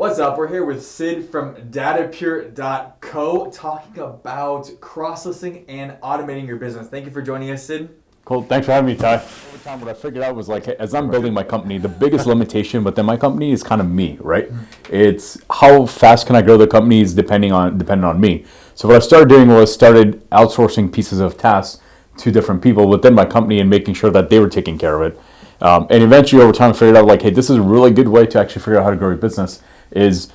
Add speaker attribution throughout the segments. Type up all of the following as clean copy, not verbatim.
Speaker 1: What's up? We're here with Sid from datapure.co talking about cross-listing and automating your business. Thank you for joining us, Sid.
Speaker 2: Cool. Thanks for having me, Ty. Over time, what I figured out was like, as I'm building my company, the biggest limitation within my company is kind of me, right? It's how fast can I grow the company is depending on me. So what I started doing was started outsourcing pieces of tasks to different people within my company and making sure that they were taking care of it. And eventually, over time, I figured out like, hey, this is a really good way to actually figure out how to grow your business. Is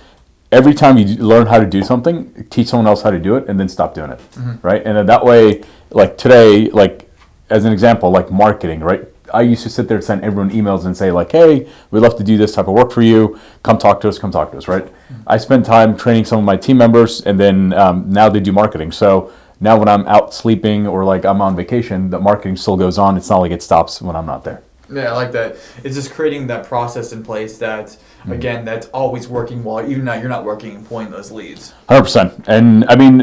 Speaker 2: every time you learn how to do something, teach someone else how to do it, and then stop doing it, right? And then that way, like today, like as an example, like marketing, right? I used to sit there and send everyone emails and say like, hey, we'd love to do this type of work for you. Come talk to us, right? I spend time training some of my team members, and then now they do marketing. So now when I'm out sleeping or like I'm on vacation, the marketing still goes on. It's not like it stops when I'm not there.
Speaker 1: Yeah, I like that. It's just creating that process in place that, again, that's always working while even now you're not working and pulling those leads.
Speaker 2: 100%. And I mean,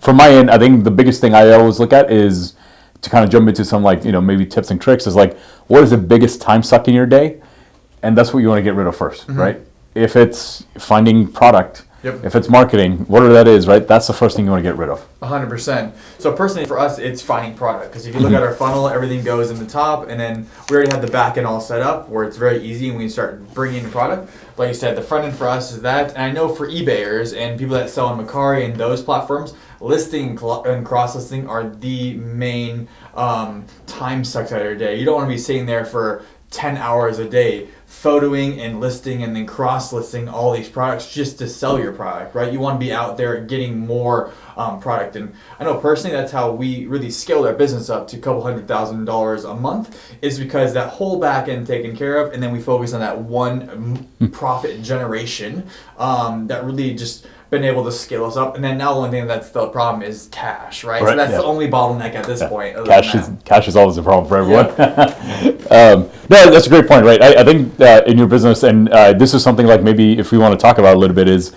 Speaker 2: from my end, I think the biggest thing I always look at is to kind of jump into some like, maybe tips and tricks is like, what is the biggest time suck in your day? And that's what you want to get rid of first, right? If it's finding product, if it's marketing, whatever that is, right? That's the first thing you want to get rid of.
Speaker 1: 100%. So personally for us, it's finding product. Because if you look at our funnel, everything goes in the top, and then we already have the back end all set up where it's very easy and we start bringing in product. Like you said, the front end for us is that. And I know for eBayers and people that sell on Mercari and those platforms, listing and cross-listing are the main time sucks out of your day. You don't want to be sitting there for 10 hours a day photoing and listing and then cross-listing all these products just to sell your product, right? You want to be out there getting more product. And I know personally that's how we really scaled our business up to a couple $100,000 a month, is because that whole back end taken care of, and then we focus on that one profit generation that really just been able to scale us up. And then now the only thing that's the problem is cash, right? So that's the only bottleneck at this point.
Speaker 2: Cash is always a problem for everyone. No, that's a great point, right? I think in your business, and this is something like maybe if we want to talk about a little bit is,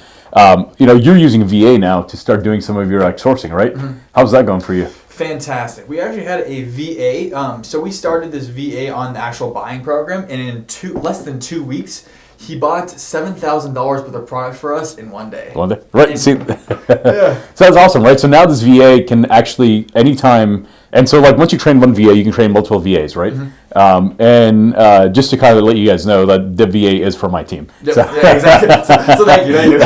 Speaker 2: you're using VA now to start doing some of your like sourcing, right? How's that going for you?
Speaker 1: Fantastic. We actually had a VA. So we started this VA on the actual buying program, and in less than 2 weeks, he bought $7,000 worth of product for us in one day.
Speaker 2: Right. See, so that's awesome, right? So now this VA can actually anytime, and so like once you train one VA, you can train multiple VAs, right? And just to kind of let you guys know that the VA is for my team.
Speaker 1: Yeah, exactly. So thank you.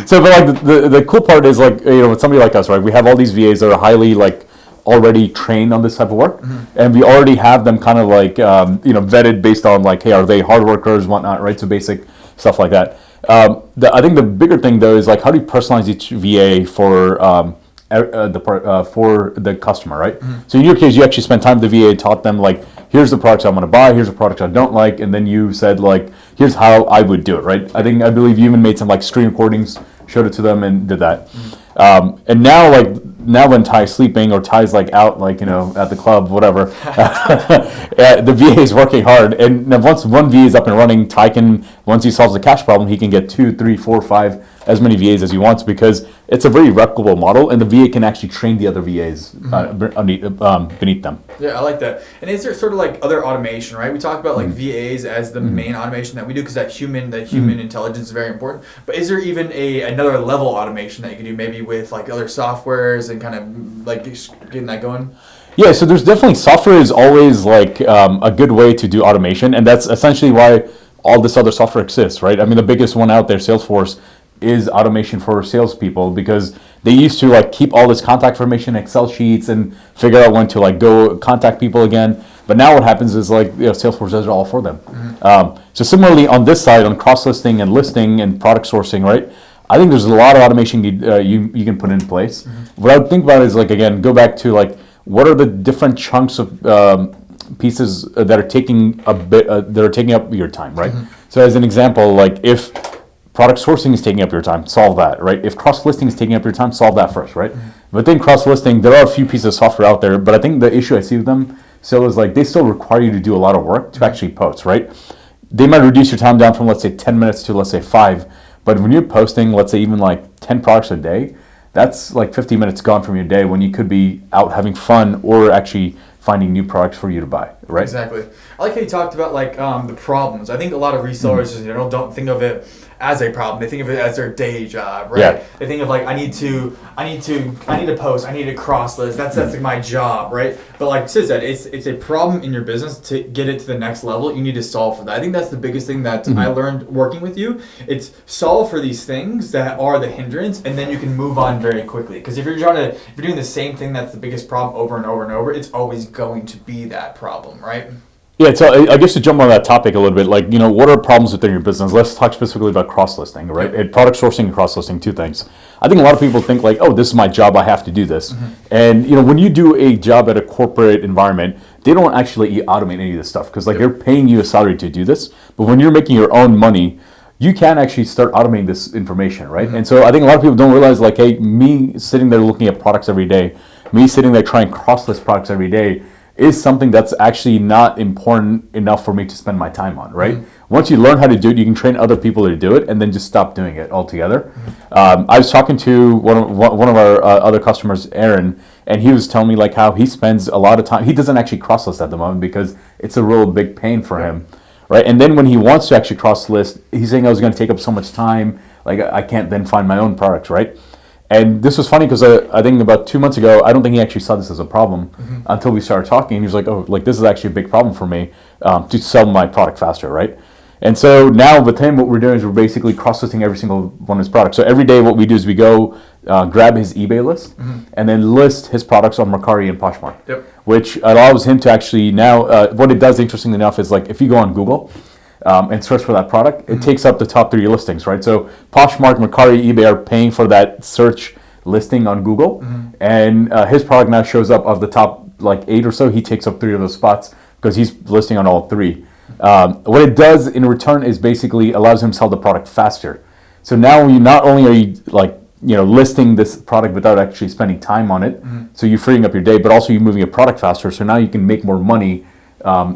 Speaker 2: So, but like the cool part is like with somebody like us, right? We have all these VAs that are highly like already trained on this type of work, and we already have them kind of like vetted based on like, hey, are they hard workers, whatnot, right? So basic stuff like that. I think the bigger thing though is like, how do you personalize each VA for the customer, right? So in your case, you actually spent time with the VA, taught them like, here's the products I want to buy, here's the products I don't like, and then you said like, here's how I would do it, right? I believe you even made some like screen recordings, showed it to them, and did that. And now when Ty's sleeping or Ty's like out like at the club, whatever, the VA is working hard, and then once one VA is up and running, Ty can, once he solves the cash problem, he can get 2, 3, 4, 5 as many VAs as he wants, because it's a very replicable model, and the VA can actually train the other VAs beneath them.
Speaker 1: Yeah, I like that. And is there sort of like other automation, right? We talk about like VAs as the main automation that we do, because that human intelligence is very important. But is there even another level automation that you can do, maybe with like other softwares and kind of like getting that going?
Speaker 2: Yeah, so there's definitely, software is always like a good way to do automation, and that's essentially why all this other software exists, right? I mean, the biggest one out there, Salesforce, is automation for salespeople, because they used to like keep all this contact information, Excel sheets, and figure out when to like go contact people again. But now what happens is like Salesforce does it all for them. So similarly on this side, on cross-listing and listing and product sourcing, right? I think there's a lot of automation you can put in place. What I would think about is like, again, go back to like, what are the different chunks of pieces that are taking up your time, right? So as an example, like if product sourcing is taking up your time, solve that, right? If cross-listing is taking up your time, solve that first, right? Within cross-listing, there are a few pieces of software out there, but I think the issue I see with them still is like, they still require you to do a lot of work to actually post, right? They might reduce your time down from, let's say, 10 minutes to, let's say, 5, but when you're posting, let's say, even like 10 products a day, that's like 50 minutes gone from your day when you could be out having fun or actually finding new products for you to buy, right?
Speaker 1: Exactly. I like how you talked about like the problems. I think a lot of resellers in general don't think of it as a problem. They think of it as their day job, right?
Speaker 2: Yeah.
Speaker 1: They think of like I need to post, I need to cross list. That's like my job, right? But like Sid said, it's a problem in your business. To get it to the next level, you need to solve for that. I think that's the biggest thing that I learned working with you. It's solve for these things that are the hindrance, and then you can move on very quickly. Because if you're doing the same thing that's the biggest problem over and over and over, it's always going to be that problem, right?
Speaker 2: Yeah, so I guess to jump on that topic a little bit, like, what are problems within your business? Let's talk specifically about cross-listing, right? And product sourcing and cross-listing, two things. I think a lot of people think like, oh, this is my job, I have to do this. And, when you do a job at a corporate environment, they don't actually automate any of this stuff because like they're paying you a salary to do this. But when you're making your own money, you can actually start automating this information, right? And so I think a lot of people don't realize like, hey, me sitting there looking at products every day, me sitting there trying cross-list products every day, is something that's actually not important enough for me to spend my time on, right? Once you learn how to do it, you can train other people to do it and then just stop doing it altogether. I was talking to one of our other customers, Aaron, and he was telling me like how he spends a lot of time, he doesn't actually cross-list at the moment because it's a real big pain for him, right? And then when he wants to actually cross-list, he's saying I was going to take up so much time, like I can't then find my own products, right? And this was funny because I think about 2 months ago, I don't think he actually saw this as a problem until we started talking. And he was like, oh, like this is actually a big problem for me to sell my product faster, right? And so now with him, what we're doing is we're basically cross-listing every single one of his products. So every day what we do is we go grab his eBay list and then list his products on Mercari and Poshmark, which allows him to actually now, what it does, interestingly enough, is like if you go on Google, and search for that product, it takes up the top 3 listings, right? So Poshmark, Mercari, eBay are paying for that search listing on Google, and his product now shows up of the top like 8 or so. He takes up 3 of those spots because he's listing on all 3. What it does in return is basically allows him to sell the product faster. So now you not only are you like listing this product without actually spending time on it, so you're freeing up your day, but also you're moving your product faster. So now you can make more money.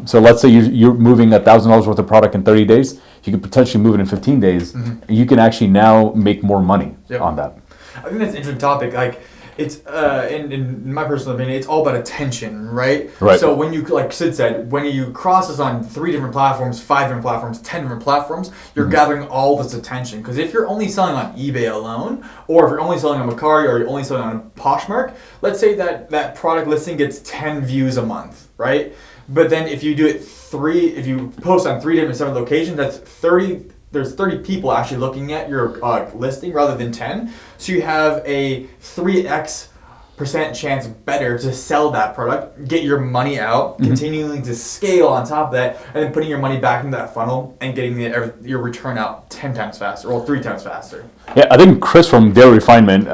Speaker 2: So let's say you're moving $1,000 worth of product in 30 days, you could potentially move it in 15 days, and you can actually now make more money on that.
Speaker 1: I think that's an interesting topic. Like, it's in my personal opinion, it's all about attention, right? So when you, like Sid said, when you cross this on 3 different platforms, 5 different platforms, 10 different platforms, you're gathering all this attention. Because if you're only selling on eBay alone, or if you're only selling on Mercari, or you're only selling on Poshmark, let's say that product listing gets 10 views a month, right? But then if you do it if you post on 3 different 7 locations, that's 30. There's 30 people actually looking at your listing rather than 10. So you have a 3x% chance better to sell that product, get your money out, continuing to scale on top of that, and then putting your money back into that funnel and getting your return out 10 times faster, or 3 times faster.
Speaker 2: Yeah, I think Chris from Daily Refinement,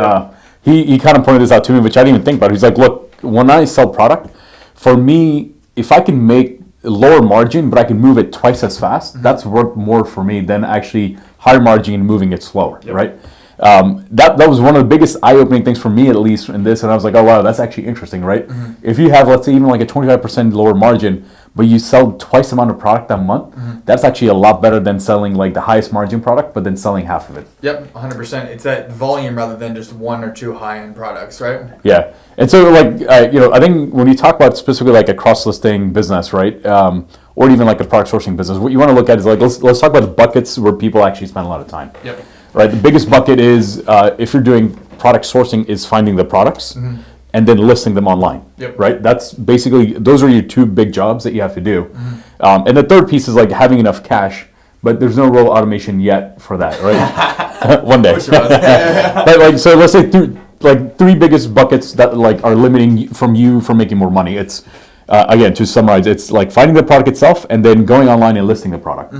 Speaker 2: he kind of pointed this out to me, which I didn't even think about. He's like, look, when I sell product, for me, if I can make lower margin, but I can move it twice as fast, that's worth more for me than actually higher margin and moving it slower, right? That was one of the biggest eye-opening things for me, at least in this, and I was like, oh wow, that's actually interesting, right? If you have, let's say, even like a 25% lower margin, but you sell twice the amount of product that month, that's actually a lot better than selling like the highest margin product, but then selling half of it.
Speaker 1: Yep, 100%. It's that volume rather than just 1 or 2 high-end products, right?
Speaker 2: Yeah, and so like, I think when you talk about specifically like a cross-listing business, right, or even like a product sourcing business, what you want to look at is like, let's talk about the buckets where people actually spend a lot of time.
Speaker 1: Yep.
Speaker 2: Right, the biggest bucket is if you're doing product sourcing is finding the products and then listing them online. Right, that's basically, those are your 2 big jobs that you have to do. And the third piece is like having enough cash, but there's no real automation yet for that, right? One day. But like, so let's say 3 biggest buckets that like are limiting you from making more money. It's again, to summarize, it's like finding the product itself and then going online and listing the product.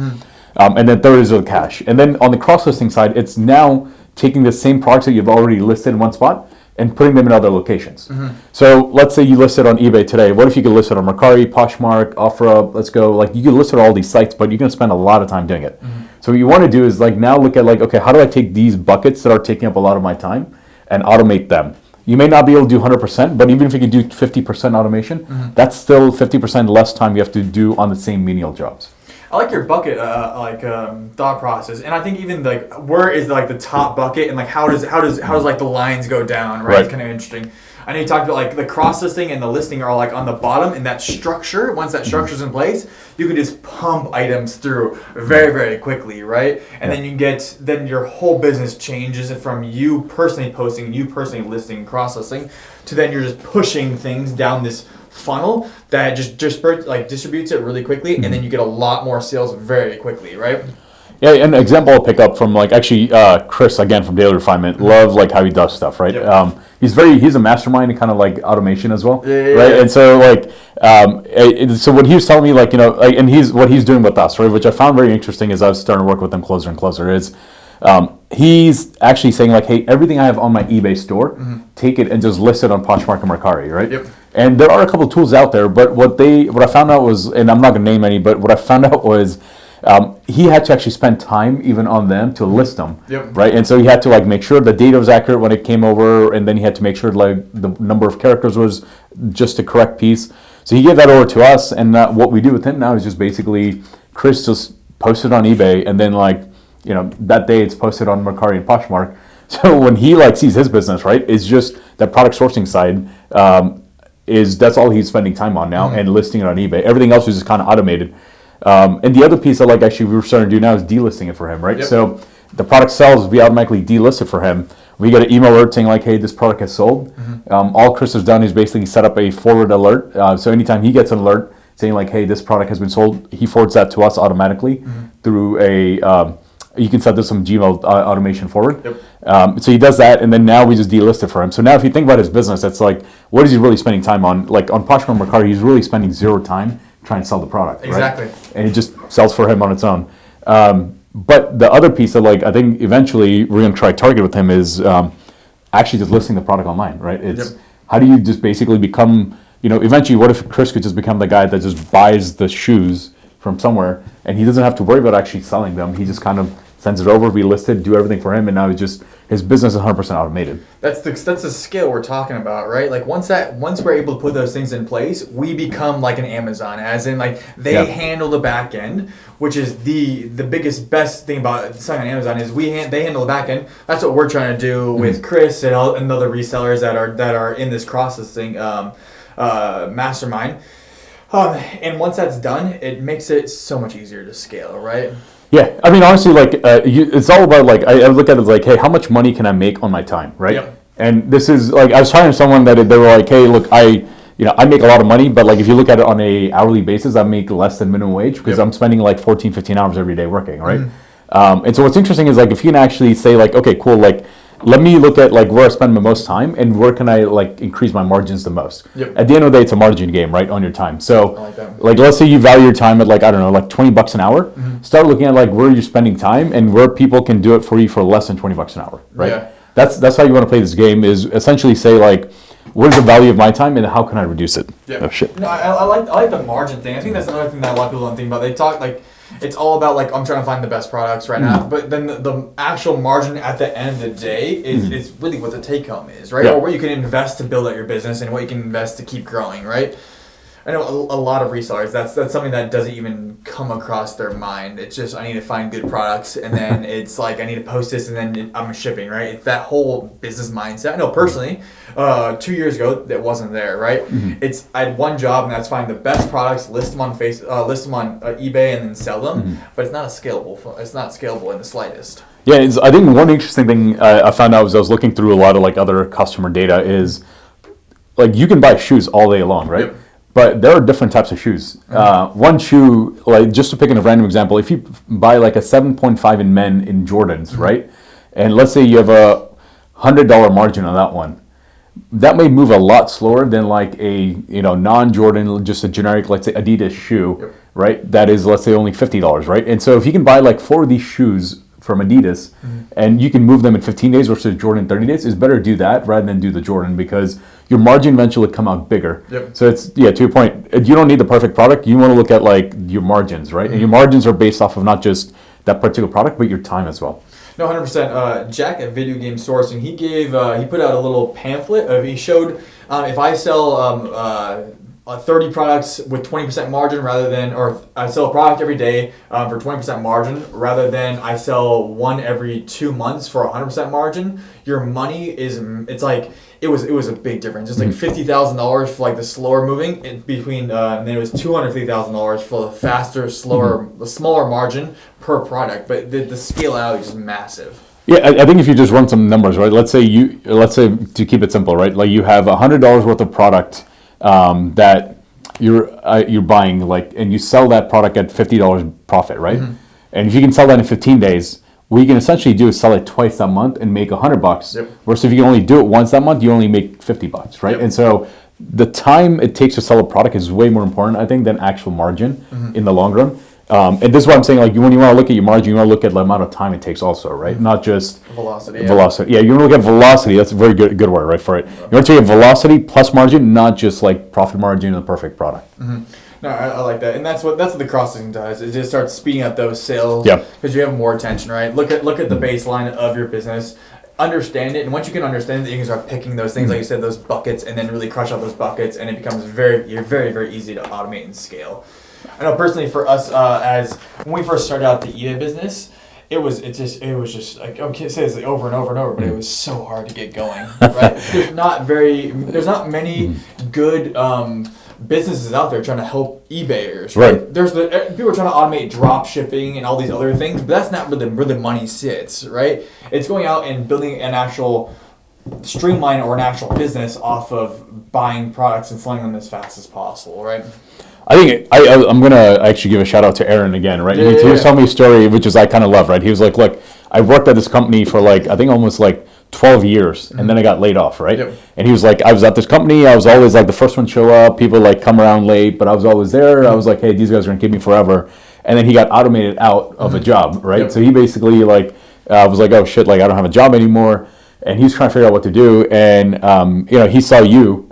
Speaker 2: And then third is the cash. And then on the cross-listing side, it's now taking the same products that you've already listed in one spot and putting them in other locations. So let's say you listed on eBay today. What if you could list it on Mercari, Poshmark, OfferUp, Let's Go? Like, you could list it on all these sites, but you're going to spend a lot of time doing it. So what you want to do is like now look at like, okay, how do I take these buckets that are taking up a lot of my time and automate them? You may not be able to do 100%, but even if you can do 50% automation, that's still 50% less time you have to do on the same menial jobs.
Speaker 1: I like your bucket thought process, and I think even like where is like the top bucket, and like how does like the lines go down, right? It's kind of interesting. I know you talked about like the cross listing and the listing are like on the bottom in that structure. Once that structure's in place, you can just pump items through very, very quickly, right? And then your whole business changes from you personally posting, you personally listing, cross listing, to then you're just pushing things down this funnel that just like distributes it really quickly, and then you get a lot more sales very quickly, right?
Speaker 2: Yeah, an example I'll pick up from like actually Chris again from Daily Refinement. Love like how he does stuff, right?
Speaker 1: Yep.
Speaker 2: He's a mastermind in kind of like automation as well,
Speaker 1: Yeah.
Speaker 2: right? And so like so what he was telling me like and what he's doing with us, right? Which I found very interesting as I was starting to work with him closer and closer is. He's actually saying like, hey, everything I have on my eBay store, take it and just list it on Poshmark and Mercari, right?
Speaker 1: Yep.
Speaker 2: And there are a couple of tools out there, but what I found out was, and I'm not gonna name any, but what I found out was he had to actually spend time even on them to list them, right? And so he had to like make sure the data was accurate when it came over, and then he had to make sure like the number of characters was just the correct piece. So he gave that over to us, and what we do with him now is just basically Chris just posted on eBay, and then like that day it's posted on Mercari and Poshmark. So when he like sees his business, right, it's just that product sourcing side. That's all he's spending time on now, and listing it on eBay. Everything else is just kind of automated. And the other piece that like actually we're starting to do now is delisting it for him, right? So the product sells, we automatically delist it for him. We get an email alert saying like, hey, this product has sold. All Chris has done is basically set up a forward alert. So anytime he gets an alert saying like, hey, this product has been sold, he forwards that to us automatically through a you can set this some Gmail automation forward. So he does that, and then now we just delist it for him. So now if you think about his business, it's like, what is he really spending time on? Like on Poshmark Mercari, he's really spending zero time trying to sell the product.
Speaker 1: Exactly.
Speaker 2: Right? And it just sells for him on its own. But the other piece that like I think eventually we're going to try to target with him is actually just listing the product online, right? It's how do you just basically become, eventually what if Chris could just become the guy that just buys the shoes from somewhere, and he doesn't have to worry about actually selling them. He just kind of sends it over, we list it, do everything for him, and now his business is 100% automated. That's
Speaker 1: the scale we're talking about, right? Like once we're able to put those things in place, we become like an Amazon, as in like they handle the back end, which is the best thing about selling on Amazon is they handle the back end. That's what we're trying to do with Chris and other resellers that are in this processing mastermind. And once that's done, it makes it so much easier to scale, right?
Speaker 2: Yeah, I mean, honestly, like it's all about like I look at it like, hey, how much money can I make on my time, right? And this is like I was talking to someone that they were like, hey, look, I make a lot of money, but like if you look at it on a hourly basis, I make less than minimum wage because I'm spending like 14, 15 hours every day working, right? And so what's interesting is like if you can actually say like, okay, cool, like let me look at like where I spend my most time and where can I like increase my margins the most. At the end of the day, it's a margin game, right, on your time. So like let's say you value your time at like, I don't know, like $20 an hour. Start looking at like where you're spending time and where people can do it for you for less than $20 an hour, right? That's how you want to play this game, is essentially say like, what is the value of my time and how can I reduce it? Oh shit.
Speaker 1: No, I like the margin thing. I think that's another thing that a lot of people don't think about. They talk like it's all about like I'm trying to find the best products right now, but then the actual margin at the end of the day is really what the take home is, right? Or what you can invest to build out your business and what you can invest to keep growing, right? I know a lot of resellers, that's something that doesn't even come across their mind. It's just, I need to find good products, and then it's like, I need to post this, and then I'm shipping, right? It's that whole business mindset. I know personally, 2 years ago, that wasn't there, right? I had one job, and that's find the best products, list them on eBay, and then sell them. But it's not scalable in the slightest.
Speaker 2: Yeah, I think one interesting thing I found out was I was looking through a lot of like other customer data is like you can buy shoes all day long, right? But there are different types of shoes. One shoe, like just to pick a random example, if you buy like a 7.5 in men in Jordans, right? And let's say you have a $100 margin on that one. That may move a lot slower than like a non-Jordan, just a generic, let's say Adidas shoe, right? That is, let's say, only $50, right? And so if you can buy like 4 of these shoes from Adidas and you can move them in 15 days versus Jordan 30 days, it's better to do that rather than do the Jordan because your margin eventually come out bigger. So it's, to your point, you don't need the perfect product. You want to look at like your margins, right? And your margins are based off of not just that particular product, but your time as well.
Speaker 1: No, 100%. Jack at Video Game Sourcing, he put out a little pamphlet. He showed if I sell 30 products with 20% margin rather than, or I sell a product every day for 20% margin rather than I sell one every 2 months for 100% margin, your money is, it's like, it was a big difference. It's like $50,000 for like the slower moving between, and then it was $250,000 for the faster, slower, the smaller margin per product. But the scale out is just massive.
Speaker 2: Yeah, I think if you just run some numbers, right? Let's say to keep it simple, right? Like you have $100 worth of product that you're buying, like, and you sell that product at $50 profit, right? And if you can sell that in 15 days, what you can essentially do is sell it twice that month and make $100.
Speaker 1: Yep.
Speaker 2: Versus if you can only do it once that month, you only make $50, right?
Speaker 1: Yep.
Speaker 2: And so the time it takes to sell a product is way more important, I think, than actual margin in the long run. And this is what I'm saying, like when you want to look at your margin, you want to look at the amount of time it takes also, right? Not just
Speaker 1: velocity.
Speaker 2: Velocity. Yeah, you want to look at velocity. That's a very good word, right, for it. You want to take velocity plus margin, not just like profit margin and the perfect product.
Speaker 1: No, I like that, and that's what the cross-selling does. It just starts speeding up those sales because you have more attention, right? Look at the baseline of your business, understand it, and once you can understand it, you can start picking those things, like you said, those buckets, and then really crush out those buckets, and it becomes very easy to automate and scale. I know personally for us, as when we first started out the eBay business, it was just like, I can't say this like over and over and over, but it was so hard to get going, right? There's not many good businesses out there trying to help eBayers, right? There's people are trying to automate drop shipping and all these other things, but that's not where the money sits, right? It's going out and building an actual streamline or an actual business off of buying products and selling them as fast as possible, right?
Speaker 2: I think I'm going to actually give a shout out to Aaron again, right? He was telling me a story, which is I kind of love, right? He was like, look, I worked at this company for like, I think almost like 12 years, and then I got laid off, right? And he was like, I was at this company, I was always like the first one to show up, people like come around late, but I was always there. I was like, hey, these guys are going to keep me forever. And then he got automated out of a job, right? So he basically like was like, oh shit, like I don't have a job anymore. And he was trying to figure out what to do, and he saw you,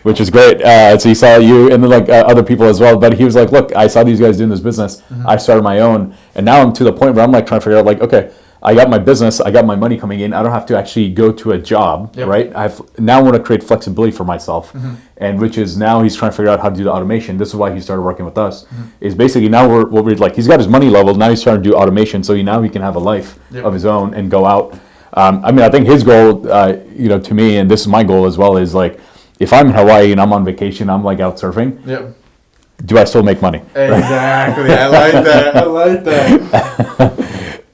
Speaker 2: which is great. So he saw you, and then like other people as well. But he was like, "Look, I saw these guys doing this business. I started my own, and now I'm to the point where I'm like trying to figure out, like, okay, I got my business, I got my money coming in. I don't have to actually go to a job, right? Now I want to create flexibility for myself, and which is now he's trying to figure out how to do the automation. This is why he started working with us. Is basically now we're like he's got his money leveled. Now he's trying to do automation, so now he can have a life of his own and go out. I mean, I think his goal, to me, and this is my goal as well, is like, if I'm in Hawaii and I'm on vacation, I'm like out surfing. Do I still make money?
Speaker 1: Exactly. I like that.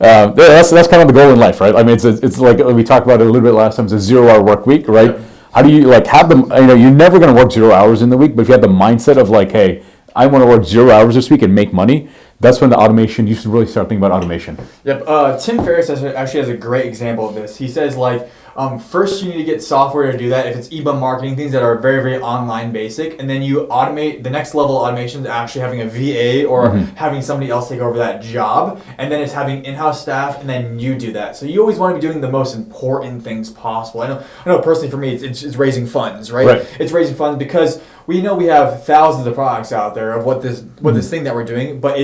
Speaker 2: That's kind of the goal in life, right? I mean, it's like we talked about it a little bit last time. It's a 0-hour work week, right? How do you like have them? You're never going to work 0 hours in the week, but if you have the mindset of like, hey, I want to work 0 hours this week and make money. That's when the automation, you should really start thinking about automation.
Speaker 1: Tim Ferriss actually has a great example of this. He says, like, first you need to get software to do that. If it's email marketing, things that are very online basic, and then you automate. The next level of automation is actually having a VA or having somebody else take over that job, and then it's having in-house staff, and then you do that. So you always want to be doing the most important things possible. I know personally for me, it's raising funds, right? It's raising funds because we know we have thousands of products out there of what this thing that we're doing, but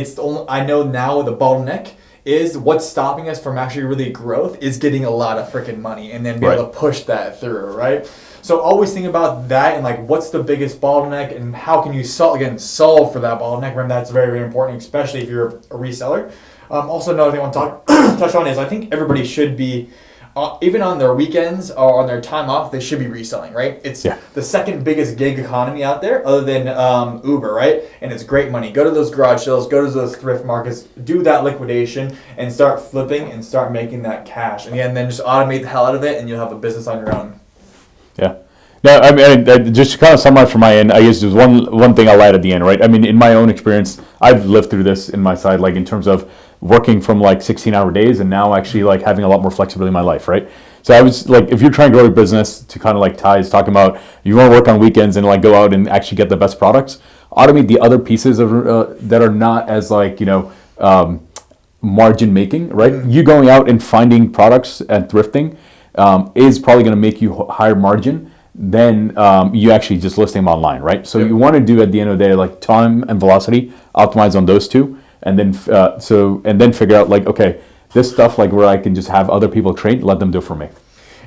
Speaker 1: I know now the bottleneck is what's stopping us from actually really growth is getting a lot of freaking money and then be able to push that through, right? So always think about that and like what's the biggest bottleneck and how can you solve for that bottleneck. Remember, that's very important, especially if you're a reseller. Also, another thing I want to touch on is I think everybody should be even on their weekends or on their time off, they should be reselling, right? It's the second biggest gig economy out there other than Uber, right? And it's great money. Go to those garage sales, go to those thrift markets, do that liquidation and start flipping and start making that cash. And then just automate the hell out of it and you'll have a business on your own.
Speaker 2: No, I mean, just to kind of sum up from my end, I guess there's one thing I'll add at the end, right? I mean, in my own experience, I've lived through this in my side, like in terms of working from like 16-hour days and now actually like having a lot more flexibility in my life, right? So I was like, if you're trying to grow your business, to kind of like Ty's talking about, you want to work on weekends and like go out and actually get the best products, automate the other pieces of that are not as like, margin making, right? You going out and finding products and thrifting is probably going to make you higher margin than you actually just listing them online, right? So you want to do at the end of the day, like time and velocity, optimize on those two, and then figure out like, okay, this stuff like where I can just have other people train, let them do it for me.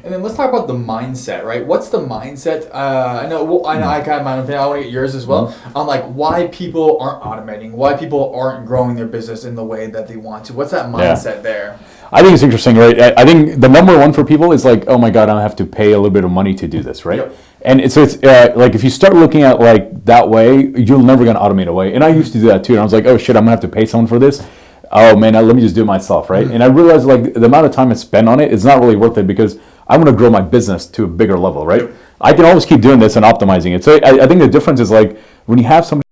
Speaker 1: And then let's talk about the mindset, right? What's the mindset? I know I got my own opinion. I want to get yours as well on like why people aren't automating, why people aren't growing their business in the way that they want to. What's that mindset there?
Speaker 2: I think it's interesting, right? I think the number one for people is like, oh my God, I have to pay a little bit of money to do this, right? Yep. And it's like if you start looking at like that way, you're never gonna automate away. And I used to do that too. And I was like, oh shit, I'm gonna have to pay someone for this. Oh man, let me just do it myself, right? And I realized like the amount of time I spend on it is not really worth it because I want to grow my business to a bigger level, right? Yep. I can always keep doing this and optimizing it. So I think the difference is like when you have somebody.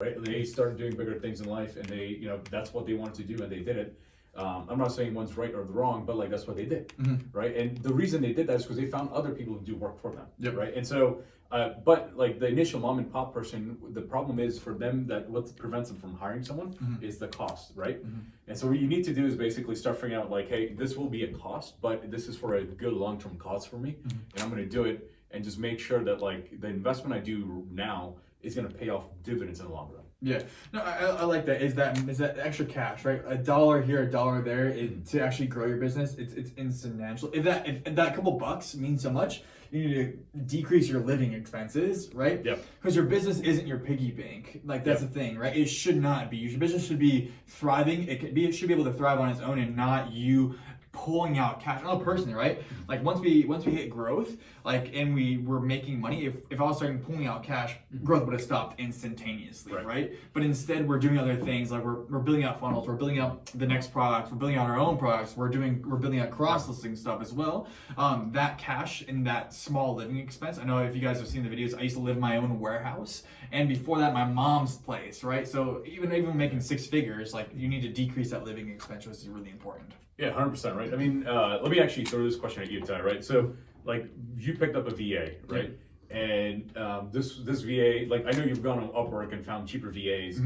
Speaker 2: Right? They started doing bigger things in life, and they, that's what they wanted to do, and they did it. I'm not saying one's right or wrong, but like that's what they did, right? And the reason they did that is because they found other people to do work for them, right? And so, but like the initial mom and pop person, the problem is for them that what prevents them from hiring someone is the cost, right? And so what you need to do is basically start figuring out like, hey, this will be a cost, but this is for a good long-term cause for me, and I'm going to do it, and just make sure that like the investment I do now is going to pay off dividends in the long run.
Speaker 1: Yeah, no, I like that. Is that extra cash, right? $1 here, $1 there, to actually grow your business. It's insubstantial. If that couple bucks means so much, you need to decrease your living expenses, right? Yeah. Because your business isn't your piggy bank. Like that's the thing, right? It should not be. Your business should be thriving. It should be able to thrive on its own, and not you pulling out cash. I know personally, right? Like once we hit growth, like and we were making money, if I was starting pulling out cash, growth would have stopped instantaneously, right? But instead we're doing other things, like we're building out funnels, we're building out the next products, we're building out our own products, we're building out cross-listing stuff as well. That cash and that small living expense, I know if you guys have seen the videos, I used to live in my own warehouse, and before that my mom's place, right? So even making 6 figures, like you need to decrease that living expense, which is really important.
Speaker 2: Yeah, 100%, right? I mean, let me actually throw this question at you, Ty, right? So, like, you picked up a VA, right? Yeah. And this VA, like, I know you've gone on Upwork and found cheaper VAs,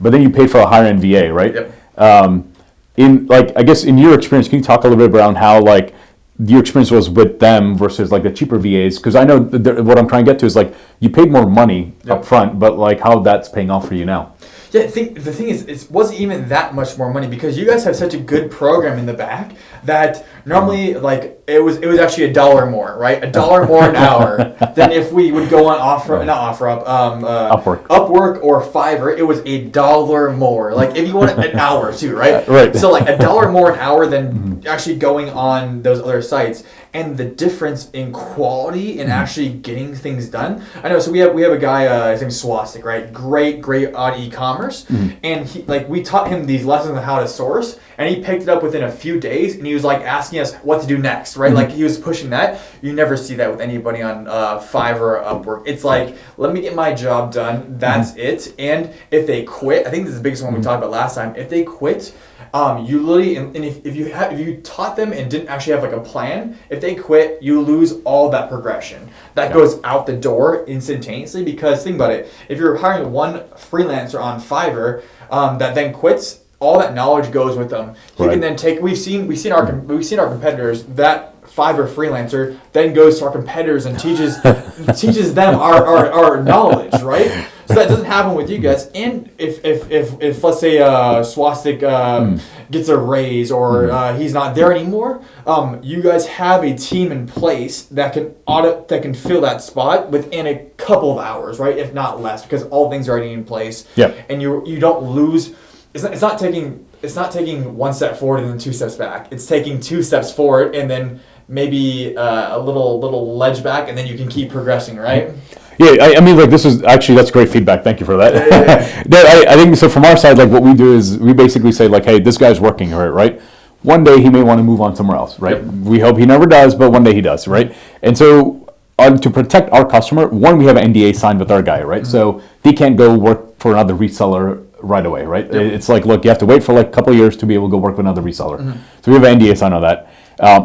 Speaker 2: but then you paid for a higher-end VA, right? Yep. I guess in your experience, can you talk a little bit around how, like, your experience was with them versus, like, the cheaper VAs? Because I know what I'm trying to get to is, like, you paid more money up front, but, like, how that's paying off for you now.
Speaker 1: Yeah, the thing is, it wasn't even that much more money because you guys have such a good program in the back that normally, like, it was actually $1 more, right? $1 more an hour than if we would go on Upwork or Fiverr. It was $1 more. Like, if you want an hour too, right? Right. So like $1 more an hour than actually going on those other sites. And the difference in quality and actually getting things done. I know. So we have a guy. His name's Swastik, right? Great on e-commerce. And we taught him these lessons on how to source, and he picked it up within a few days. And he was like asking us what to do next, right? Like he was pushing that. You never see that with anybody on Fiverr or Upwork. It's like, let me get my job done. That's it. And if they quit, I think this is the biggest one we talked about last time. If they quit. You literally, and if you taught them and didn't actually have like a plan, if they quit, you lose all that progression. That goes out the door instantaneously because think about it. If you're hiring one freelancer on Fiverr that then quits, all that knowledge goes with them. You can then take. We've seen our competitors that Fiverr freelancer then goes to our competitors and teaches them our knowledge, right? So that doesn't happen with you guys. And if let's say Swastik gets a raise or he's not there anymore, you guys have a team in place that can fill that spot within a couple of hours, right? If not less, because all things are already in place. Yeah. And you don't lose. It's not taking 1 step forward and then 2 steps back. It's taking 2 steps forward and then maybe a little ledge back, and then you can keep progressing, right?
Speaker 2: Yeah, I mean, like, that's great feedback. Thank you for that. Yeah. I think, so from our side, like, what we do is we basically say, like, hey, this guy's working here, right? One day he may want to move on somewhere else, right? Yep. We hope he never does, but one day he does, right? And so to protect our customer, one, we have an NDA signed with our guy, right? So he can't go work for another reseller right away, right? Yep. It's like, look, you have to wait for like a couple of years to be able to go work with another reseller. So we have an NDA signed on that.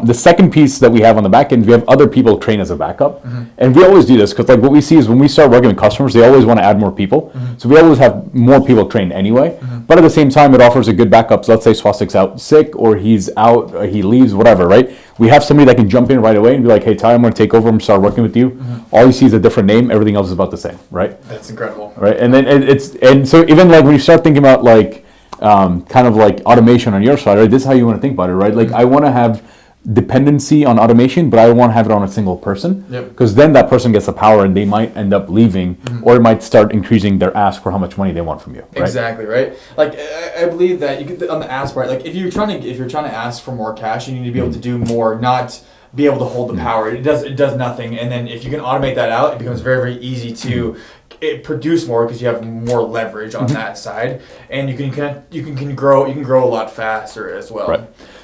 Speaker 2: The second piece that we have on the back end, we have other people trained as a backup. And we always do this because like what we see is when we start working with customers, they always want to add more people. So we always have more people trained anyway. but at the same time, it offers a good backup. So let's say Swastik's out sick, or he's out, or he leaves, whatever, right? We have somebody that can jump in right away and be like, hey, Ty, I'm going to take over and start working with you. All you see is a different name. Everything else is about the same, right?
Speaker 1: That's incredible.
Speaker 2: Right, and then and so even like when you start thinking about like kind of like automation on your side, right? This is how you want to think about it, right? Like I want to have dependency on automation, but I want to have it on a single person, because then that person gets the power and they might end up leaving, or it might start increasing their ask for how much money they want from you. Right?
Speaker 1: Exactly, right? Like I believe that you could, on the ask part, like if you're trying to ask for more cash, you need to be able to do more, not be able to hold the power. It does nothing, and then if you can automate that out, it becomes very, very easy to produce more because you have more leverage on that side, and you can grow a lot faster as well.
Speaker 2: Right.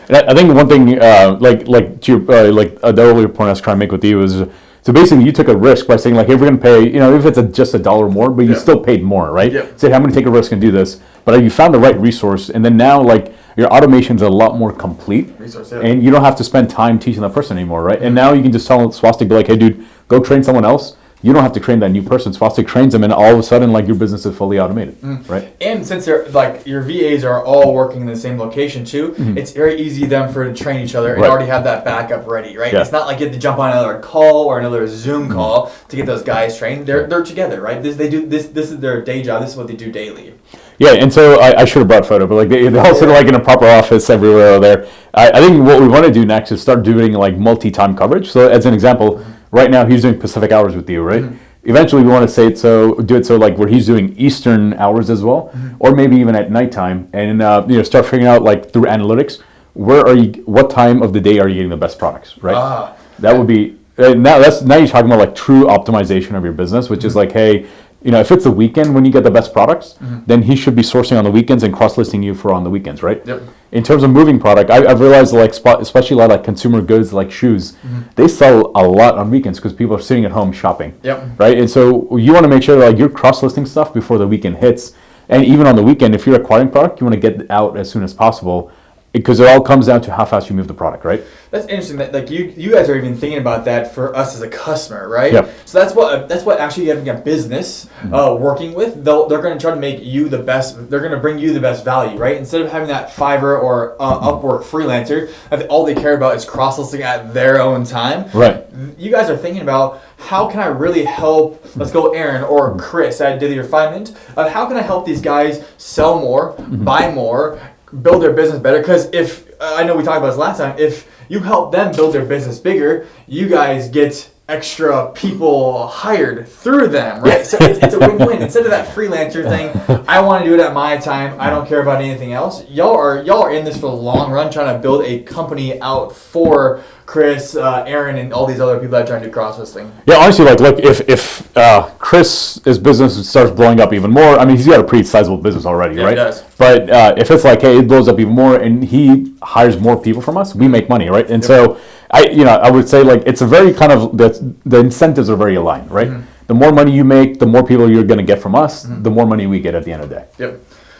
Speaker 2: And I think one thing, like to your the earlier point I was trying to make with you is, so basically you took a risk by saying like, hey, we're going to pay, if it's just $1 more, but you still paid more, right? Say, I'm going to take a risk and do this, but you found the right resource, and then now like your automation's a lot more complete, and you don't have to spend time teaching that person anymore, right? And now you can just tell Swastik, be like, hey, dude, go train someone else. You don't have to train that new person. Swastik trains them, and all of a sudden, like, your business is fully automated, right?
Speaker 1: And since they're like your VAs are all working in the same location too, it's very easy to train each other and already have that backup ready, right? It's not like you have to jump on another call or another Zoom call to get those guys trained. They're together, right? This is their day job. This is what they do daily.
Speaker 2: Yeah, and so I should have brought a photo, but like they all sit like in a proper office everywhere there. I think what we want to do next is start doing like multi-time coverage. So as an example, right now he's doing Pacific hours with you, right? Eventually we want to do it so like where he's doing Eastern hours as well, or maybe even at nighttime, and start figuring out like through analytics, what time of the day are you getting the best products, right? That would be now you're talking about like true optimization of your business, which is like, hey, if it's the weekend when you get the best products, then he should be sourcing on the weekends and cross-listing you for on the weekends, right? In terms of moving product, I've realized like especially a lot of like consumer goods like shoes, they sell a lot on weekends because people are sitting at home shopping, right? And so you want to make sure that like you're cross-listing stuff before the weekend hits, and even on the weekend, if you're acquiring product, you want to get it out as soon as possible, because it all comes down to how fast you move the product, right?
Speaker 1: That's interesting. That like you guys are even thinking about that for us as a customer, right? So that's what actually having a business working with. They're going to try to make you the best. They're going to bring you the best value, right? Instead of having that Fiverr or Upwork freelancer, all they care about is cross-listing at their own time.
Speaker 2: Right.
Speaker 1: You guys are thinking about, how can I really help? Let's go, Aaron or Chris. I did your refinement. How can I help these guys sell more, buy more, build their business better? Because if I know we talked about this last time, if you help them build their business bigger, you guys get extra people hired through them, right? So it's a win-win. Instead of that freelancer thing, I want to do it at my time, I don't care about anything else. Y'all are in this for the long run, trying to build a company out for Chris, Aaron, and all these other people that are trying to do cross-listing.
Speaker 2: Yeah, honestly, like, look, if Chris's business starts blowing up even more, I mean, he's got a pretty sizable business already, right?
Speaker 1: He does.
Speaker 2: But if it's like, hey, it blows up even more, and he hires more people from us, we make money, right? And so I would say like it's a very kind of the incentives are very aligned, right? The more money you make, the more people you're going to get from us, the more money we get at the end of the day.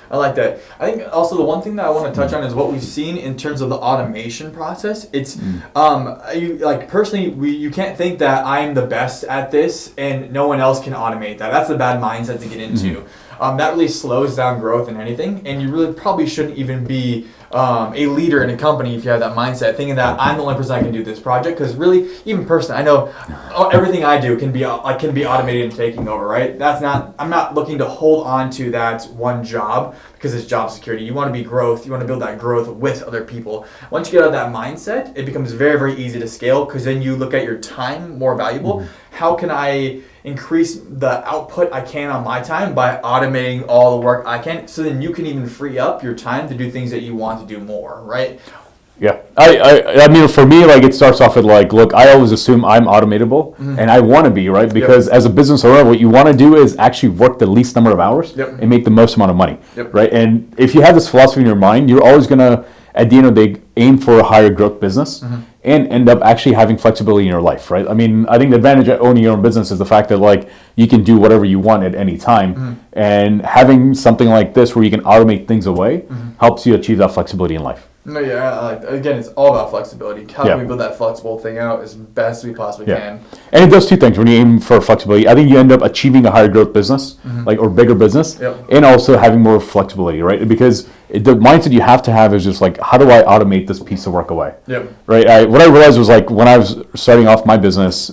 Speaker 1: I like that. I think also the one thing that I want to touch on is what we've seen in terms of the automation process. It's personally, you can't think that I'm the best at this and no one else can automate that. That's a bad mindset to get into. That really slows down growth in anything, and you really probably shouldn't even be a leader in a company if you have that mindset, thinking that I'm the only person that can do this project. Because really, even personally, I know everything I do can be automated and taking over, right? I'm not looking to hold on to that one job because it's job security. You want to be growth. You want to build that growth with other people. Once you get out of that mindset, it becomes very, very easy to scale, because then you look at your time more valuable. How can I increase the output I can on my time by automating all the work I can, so then you can even free up your time to do things that you want to do more, right?
Speaker 2: Yeah, I mean, for me, like, it starts off with like, look, I always assume I'm automatable, and I want to be, right? Because as a business owner, what you want to do is actually work the least number of hours and make the most amount of money, right? And if you have this philosophy in your mind, you're always gonna, at the end of the day, aim for a higher growth business and end up actually having flexibility in your life, right? I mean, I think the advantage of owning your own business is the fact that like you can do whatever you want at any time, and having something like this where you can automate things away helps you achieve that flexibility in life.
Speaker 1: No, yeah, again, it's all about flexibility. How can we build that flexible thing out as best we possibly can?
Speaker 2: And it does two things. When you aim for flexibility, I think you end up achieving a higher growth business, or bigger business, and also having more flexibility, right? Because the mindset you have to have is just like, how do I automate this piece of work away? Right. What I realized was like when I was starting off my business,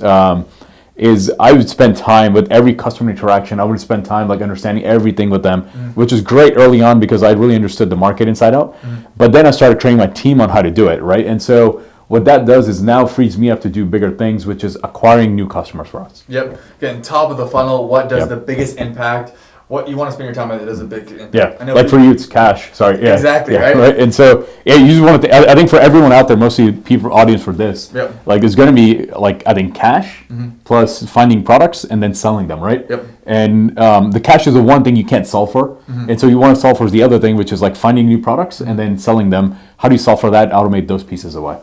Speaker 2: is I would spend time with every customer interaction. I would spend time like understanding everything with them, which is great early on because I really understood the market inside out. But then I started training my team on how to do it, right? And so what that does is now frees me up to do bigger things, which is acquiring new customers for us.
Speaker 1: Again, top of the funnel, what does the biggest impact? What you want to spend your time on, it does a big impact.
Speaker 2: I know like for you, it's cash. Sorry.
Speaker 1: Exactly, right?
Speaker 2: And so, you just want to, I think for everyone out there, mostly people, audience for this, like it's going to be like, I think cash plus finding products and then selling them, right? And the cash is the one thing you can't solve for. And so you want to solve for the other thing, which is like finding new products and then selling them. How do you solve for that? Automate those pieces away.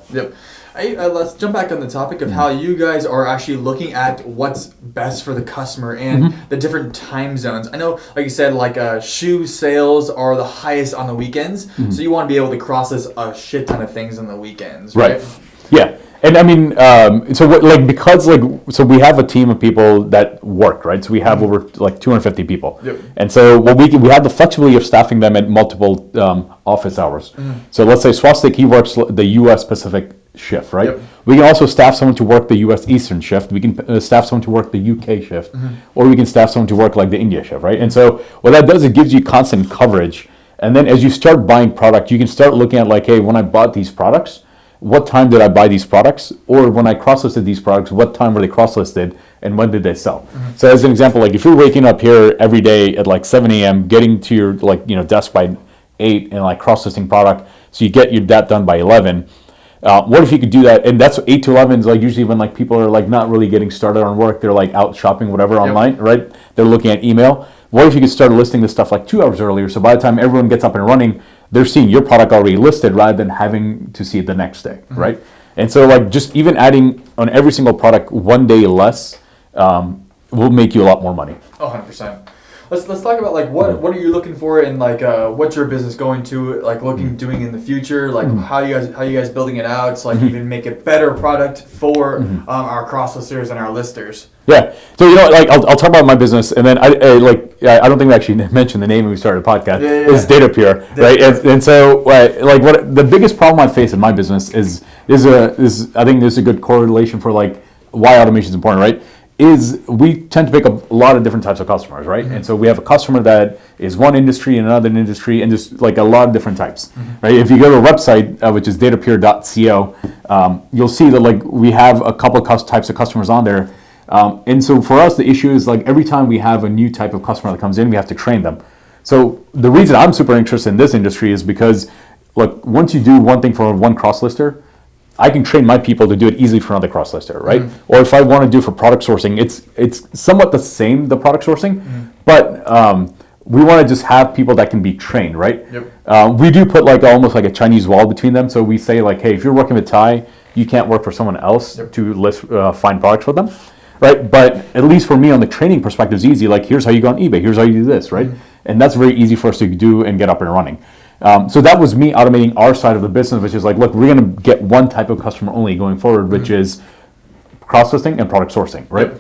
Speaker 1: Let's jump back on the topic of how you guys are actually looking at what's best for the customer and the different time zones. I know, like you said, like shoe sales are the highest on the weekends, so you want to be able to process a shit ton of things on the weekends, right?
Speaker 2: Yeah. And I mean, so we have a team of people that work, right? So we have over like 250 people. And so we have the flexibility of staffing them at multiple office hours. So let's say Swastik, he works the U.S. Pacific shift, right? We can also staff someone to work the U.S. Eastern shift. We can staff someone to work the U.K. shift, or we can staff someone to work like the India shift, right? And so what that does, it gives you constant coverage. And then as you start buying product, you can start looking at like, hey, when I bought these products, what time did I buy these products? Or when I cross-listed these products, what time were they cross-listed and when did they sell? So as an example, like if you're waking up here every day at like 7 a.m., getting to your desk by 8 and like cross-listing product, so you get that done by 11. What if you could do that? And that's 8 to 11 is like usually when like people are like not really getting started on work. They're like out shopping, whatever, online, right? They're looking at email. What if you could start listing this stuff like 2 hours earlier? So by the time everyone gets up and running, they're seeing your product already listed rather than having to see it the next day, right? And so like just even adding on every single product 1 day less will make you a lot more money.
Speaker 1: 100%. Let's talk about like what are you looking for and like what's your business going to like doing in the future, like how you guys building it out to like even make a better product for our cross listers and our listers.
Speaker 2: Yeah, so like I'll talk about my business, and then I don't think we actually mentioned the name when we started the podcast. It's DataPure, right? And so like what the biggest problem I face in my business is I think there's a good correlation for like why automation is important, right? Is we tend to pick up a lot of different types of customers, right? And so we have a customer that is one industry and another industry, and just like a lot of different types, right? If you go to a website, which is datapure.co, you'll see that like we have a couple of types of customers on there. And so for us, the issue is like every time we have a new type of customer that comes in, we have to train them. So the reason I'm super interested in this industry is because look, once you do one thing for one cross-lister, I can train my people to do it easily for another cross-lister, right? Or if I want to do for product sourcing, it's somewhat the same, the product sourcing, but we want to just have people that can be trained, right? We do put like almost like a Chinese wall between them. So we say like, hey, if you're working with Thai, you can't work for someone else to list find products for them, right? But at least for me on the training perspective, it's easy. Like here's how you go on eBay, here's how you do this, right? And that's very easy for us to do and get up and running. So that was me automating our side of the business, which is like, look, we're going to get one type of customer only going forward, which is cross-listing and product sourcing, right?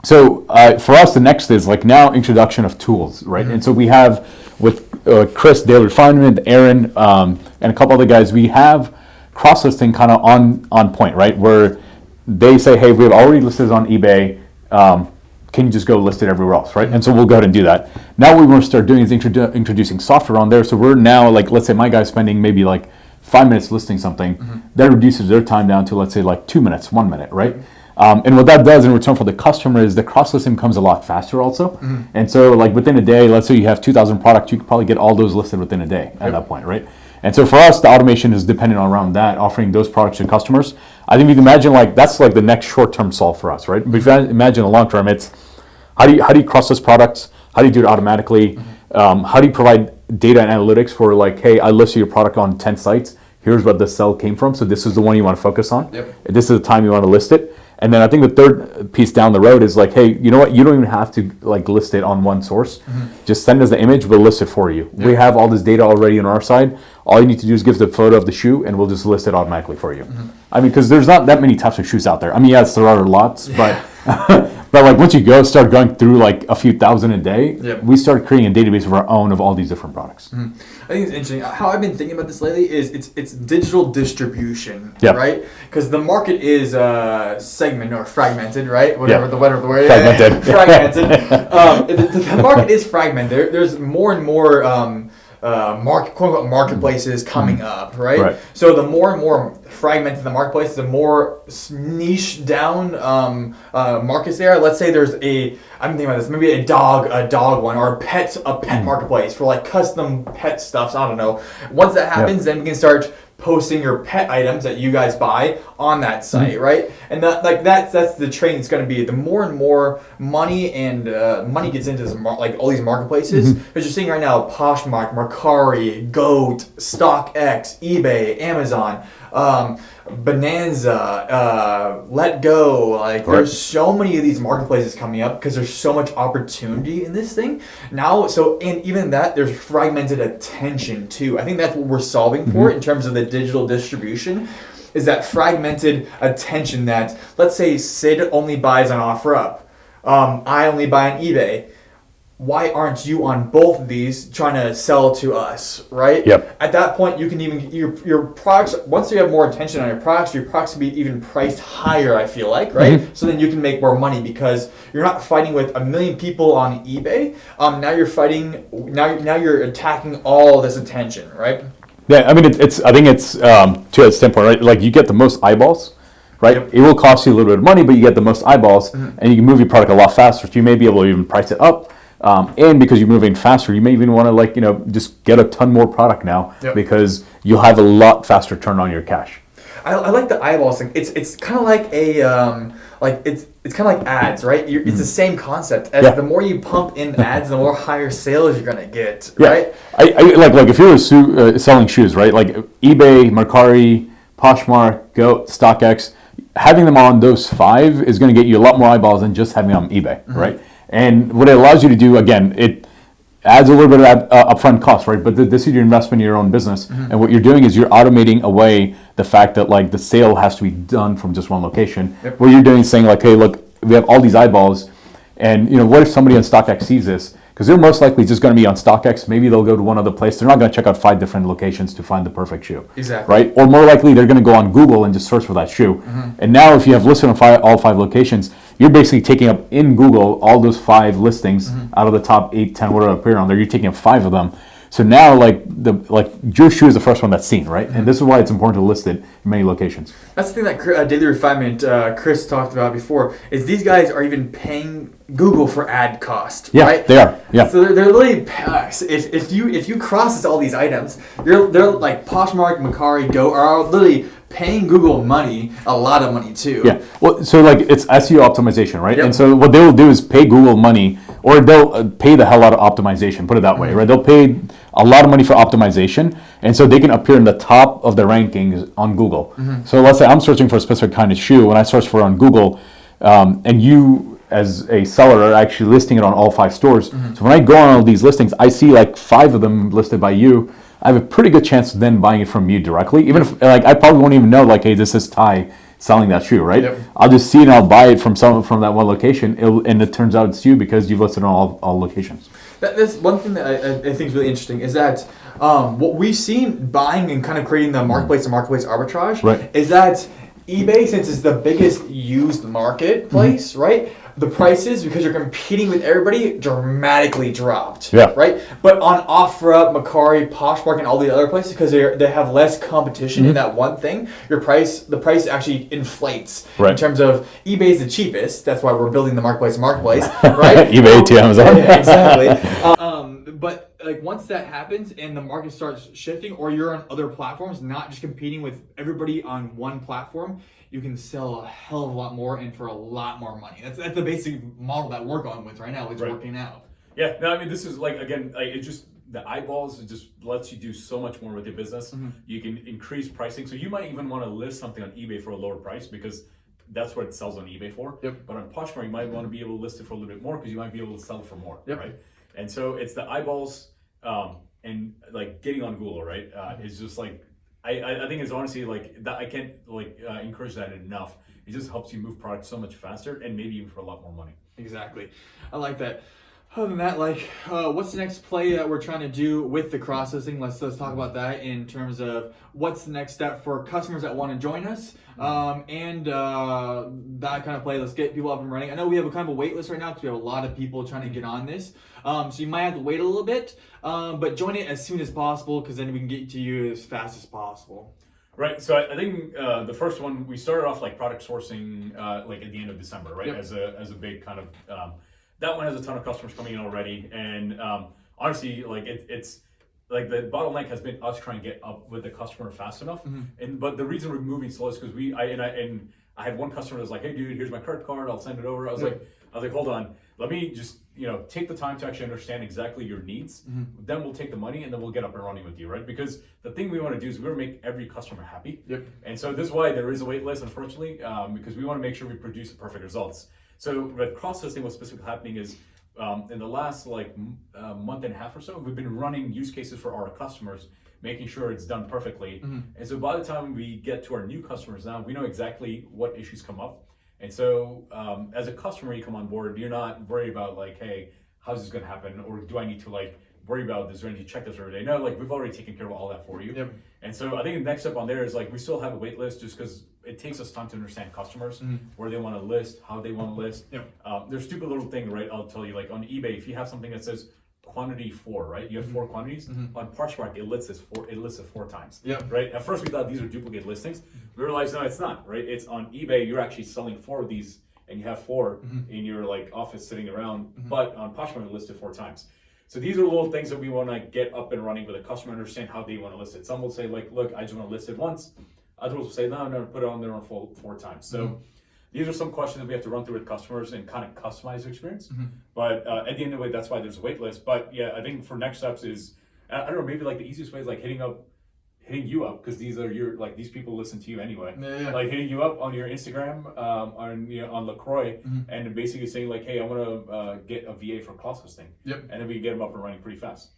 Speaker 2: So for us, the next is like now introduction of tools, right? And so we have with Chris, Daily Refinement, Aaron, and a couple other guys, we have cross-listing kind of on point, right? Where they say, hey, we've already listed on eBay, can you just go list it everywhere else, right? And so we'll go ahead and do that. Now what we want to start doing is introducing software on there. So we're now like, let's say my guy's spending maybe like 5 minutes listing something. That reduces their time down to, let's say, like 2 minutes, 1 minute, right? And what that does in return for the customer is the cross-listing comes a lot faster also. And so like within a day, let's say you have 2,000 products, you could probably get all those listed within a day at that point, right? And so for us, the automation is dependent around that, offering those products to customers. I think you can imagine like that's like the next short-term solve for us, right? But if you imagine the long-term, it's how do you cross-list products? How do you do it automatically? How do you provide data and analytics for like, hey, I listed your product on 10 sites. Here's what the sell came from. So this is the one you want to focus on. This is the time you want to list it. And then I think the third piece down the road is like, hey, you know what? You don't even have to like list it on one source. Just send us the image. We'll list it for you. We have all this data already on our side. All you need to do is give the photo of the shoe, and we'll just list it automatically for you. I mean, because there's not that many types of shoes out there. I mean, yes, there are lots, but but like once you start going through like a few thousand a day, we start creating a database of our own of all these different products.
Speaker 1: I think it's interesting. How I've been thinking about this lately is it's digital distribution, right? Because the market is segmented or fragmented, right? Whatever the word.
Speaker 2: Fragmented.
Speaker 1: Fragmented. The market is fragmented. There's more and more quote unquote marketplaces coming up, right? So the more and more fragmented the marketplace, the more niche down markets there. Let's say there's I'm thinking about this, maybe a dog one, or a pet marketplace for like custom pet stuffs. I don't know. Once that happens, then we can start posting your pet items that you guys buy on that site, right? And that's the trend. It's going to be the more and more money gets into this, like all these marketplaces. Because you're seeing right now, Poshmark, Mercari, Goat, StockX, eBay, Amazon, Bonanza, Let Go. Like there's so many of these marketplaces coming up because there's so much opportunity in this thing now. So and even that there's fragmented attention too. I think that's what we're solving for in terms of the digital distribution. Is that fragmented attention that, let's say Sid only buys on OfferUp, I only buy on eBay. Why aren't you on both of these trying to sell to us, right? At that point, you can even your products. Once you have more attention on your products will be even priced higher. I feel like, right? So then you can make more money because you're not fighting with a million people on eBay. Now you're fighting. Now you're attacking all this attention, right?
Speaker 2: Yeah, I mean, I think it's to a standpoint, right? Like you get the most eyeballs, right? It will cost you a little bit of money, but you get the most eyeballs, and you can move your product a lot faster. So you may be able to even price it up. And because you're moving faster, you may even want to just get a ton more product now because you'll have a lot faster turn on your cash.
Speaker 1: I like the eyeballs thing. It's kind of like it's kind of like ads, right? It's the same concept. As the more you pump in ads, the more higher sales you're gonna get, right?
Speaker 2: I like if you were selling shoes, right? Like eBay, Mercari, Poshmark, Goat, StockX, having them on those 5 is going to get you a lot more eyeballs than just having them on eBay, right? And what it allows you to do, again, it adds a little bit of upfront cost, right? But this is your investment in your own business. And what you're doing is you're automating away the fact that like the sale has to be done from just one location. What you're doing is saying like, hey, look, we have all these eyeballs. And what if somebody on StockX sees this? Because they're most likely just going to be on StockX. Maybe they'll go to one other place. They're not going to check out 5 different locations to find the perfect shoe.
Speaker 1: Exactly.
Speaker 2: Right? Or more likely, they're going to go on Google and just search for that shoe. And now if you have listed on all 5 locations, you're basically taking up in Google all those 5 listings out of the top 8, 10, whatever appear on there. You're taking up 5 of them. So now, your shoe is the first one that's seen, right? And this is why it's important to list it in many locations.
Speaker 1: That's the thing that Daily Refinement, Chris talked about before, is these guys are even paying Google for ad cost, right?
Speaker 2: They are. Yeah.
Speaker 1: So they're literally, if you process all these items, they're like Poshmark, Mercari, Go are literally paying Google money, a lot of money too.
Speaker 2: Yeah. Well, so it's SEO optimization, right? And so what they will do is pay Google money, or they'll pay the hell out of optimization. Put it that way, right? They'll pay a lot of money for optimization, and so they can appear in the top of the rankings on Google. So let's say I'm searching for a specific kind of shoe. When I search for it on Google, and you as a seller are actually listing it on all 5 stores. So when I go on all these listings, I see like 5 of them listed by you. I have a pretty good chance of then buying it from you directly. Even if I probably won't even know hey, this is Ty selling that shoe, right? I'll just see it and I'll buy it from that one location, and it turns out it's you because you've listed on all locations.
Speaker 1: That's one thing that I think is really interesting is that what we've seen buying and kind of creating the marketplace to marketplace arbitrage is that eBay, since it's the biggest used marketplace, right? The prices, because you're competing with everybody, dramatically dropped. Right? But on OfferUp, Mercari, Poshmark, and all the other places, because they have less competition in that one thing, the price actually inflates. In terms of eBay's the cheapest. That's why we're building the marketplace, right?
Speaker 2: eBay to Amazon.
Speaker 1: Exactly. But once that happens and the market starts shifting, or you're on other platforms, not just competing with everybody on one platform, you can sell a hell of a lot more and for a lot more money. That's the basic model that we're going with right now. It's working out.
Speaker 3: Yeah, no, I mean, this is again, it just, the eyeballs, it just lets you do so much more with your business. You can increase pricing. So you might even want to list something on eBay for a lower price because that's what it sells on eBay for.
Speaker 1: Yep.
Speaker 3: But on Poshmark, you might want to be able to list it for a little bit more because you might be able to sell it for more,
Speaker 1: Yep.
Speaker 3: right? And so it's the eyeballs and like getting on Google, right? It's just like I think it's honestly like that. I can't encourage that enough. It just helps you move products so much faster and maybe even for a lot more money.
Speaker 1: Exactly. I like that. Other than that, what's the next play that we're trying to do with the cross-listing? Let's talk about that in terms of what's the next step for customers that want to join us, and that kind of play. Let's get people up and running. I know we have a kind of a wait list right now because we have a lot of people trying to get on this. So you might have to wait a little bit, but join it as soon as possible because then we can get to you as fast as possible.
Speaker 3: Right. So I think the first one we started off like product sourcing like at the end of December, right?
Speaker 1: Yep.
Speaker 3: As a big kind of that one has a ton of customers coming in already, and honestly, like it's like the bottleneck has been us trying to get up with the customer fast enough. And but the reason we're moving slow is because I had one customer that's like, hey dude, here's my credit card, I'll send it over. I was like, hold on, let me just take the time to actually understand exactly your needs. Then we'll take the money and then we'll get up and running with you, right? Because the thing we want to do is we want to make every customer happy.
Speaker 1: Yep.
Speaker 3: And so this is why there is a wait list, unfortunately, because we want to make sure we produce the perfect results. So with cross-listing, what's specifically happening is in the last month and a half or so, we've been running use cases for our customers, making sure it's done perfectly. And so by the time we get to our new customers now, we know exactly what issues come up. And so as a customer, you come on board, you're not worried about like, hey, how's this going to happen? Or do I need to worry about this or I need to check this every day? No, we've already taken care of all that for you.
Speaker 1: Yep.
Speaker 3: And so I think the next step on there is we still have a wait list just because it takes us time to understand customers, where they want to list, how they want to list.
Speaker 1: Yep.
Speaker 3: There's stupid little thing, right? I'll tell you, on eBay, if you have something that says quantity 4, right? You have 4 quantities. On Poshmark, it lists it 4 times.
Speaker 1: Yep.
Speaker 3: Right? At first we thought these were duplicate listings. We realized no, it's not, right? It's on eBay, you're actually selling 4 of these and you have 4 in your office sitting around, but on Poshmark it listed 4 times. So these are little things that we want to get up and running with a customer, understand how they want to list it. Some will say look, I just want to list it once. Others will say, no, I'm going to put it on there on 4 times. So these are some questions that we have to run through with customers and kind of customize the experience. But at the end of the day, that's why there's a wait list. But yeah, I think for next steps is, I don't know, maybe the easiest way is hitting you up because these are your these people listen to you anyway.
Speaker 1: Yeah.
Speaker 3: Hitting you up on your Instagram, on LaCroix, and basically saying hey, I want to get a VA for cross listing.
Speaker 1: Yep.
Speaker 3: And then we can get them up and running pretty fast.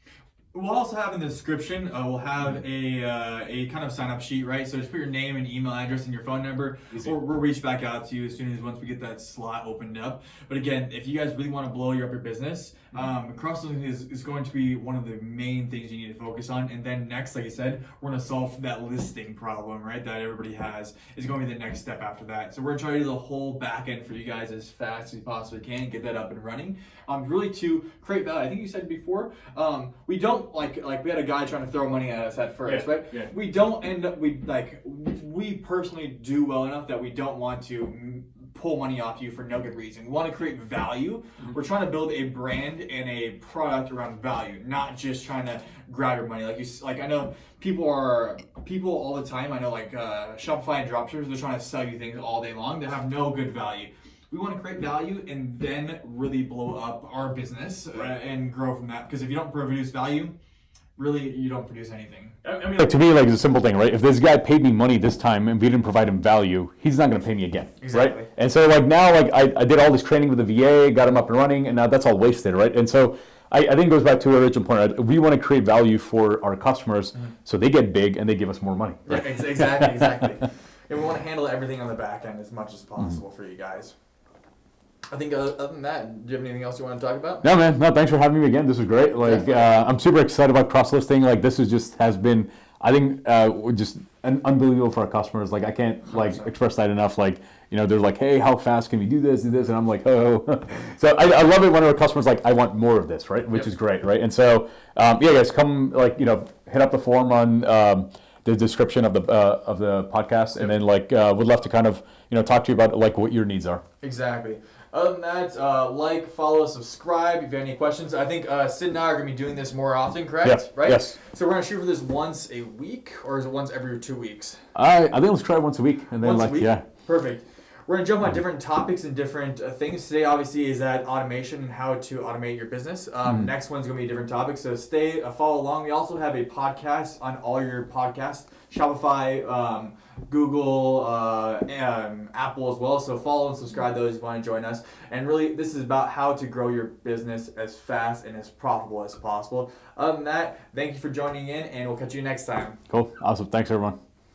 Speaker 1: We'll also have in the description, we'll have a kind of sign-up sheet, right? So just put your name and email address and your phone number. We'll reach back out to you as soon as once we get that slot opened up. But again, if you guys really want to blow up your business, cross-listing is going to be one of the main things you need to focus on. And then next, like I said, we're going to solve that listing problem, right? That everybody has is going to be the next step after that. So we're going to try to do the whole back end for you guys as fast as we possibly can, get that up and running. Really to create value. I think you said before, we don't like we had a guy trying to throw money at us at first, right?
Speaker 3: Yeah.
Speaker 1: We don't end up we personally do well enough that we don't want to pull money off you for no good reason. We want to create value. We're trying to build a brand and a product around value, not just trying to grab your money. I know people all the time. I know Shopify and dropshippers, they're trying to sell you things all day long that have no good value. We want to create value and then really blow up our business and grow from that. Because if you don't produce value, really you don't produce anything.
Speaker 2: I mean, to me, it's a simple thing, right? If this guy paid me money this time and we didn't provide him value, he's not going to pay me again,
Speaker 1: Exactly.
Speaker 2: right? And so now, I did all this training with the VA, got him up and running, and now that's all wasted, right? And so I think it goes back to our original point. Right? We want to create value for our customers so they get big and they give us more money.
Speaker 1: Right? Exactly. And we want to handle everything on the back end as much as possible for you guys. I think other than that, do you have anything else you want to talk about?
Speaker 2: No, man. No, thanks for having me again. This was great. I'm super excited about cross-listing. This has been, I think, just unbelievable for our customers. I can't express that enough. They're hey, how fast can we do this? And I'm oh. So I love it when our customers I want more of this, right? Which is great, right? And so, guys, come hit up the form on the description of the podcast, and then would love to kind of talk to you about what your needs are.
Speaker 1: Exactly. Other than that, follow, subscribe if you have any questions. I think Sid and I are going to be doing this more often, correct?
Speaker 2: Yes.
Speaker 1: Right?
Speaker 2: Yes.
Speaker 1: So we're going to shoot for this once a week, or is it once every 2 weeks?
Speaker 2: I think let's try once a week, and then
Speaker 1: Once a week?
Speaker 2: yeah.
Speaker 1: Perfect. We're going to jump on different topics and different things. Today, obviously, is that automation and how to automate your business. Next one's going to be a different topic, so follow along. We also have a podcast on all your podcasts, Shopify, Google, Apple as well. So follow and subscribe those if you want to join us. And really, this is about how to grow your business as fast and as profitable as possible. Other than that, thank you for joining in, and we'll catch you next time.
Speaker 2: Cool. Awesome. Thanks, everyone.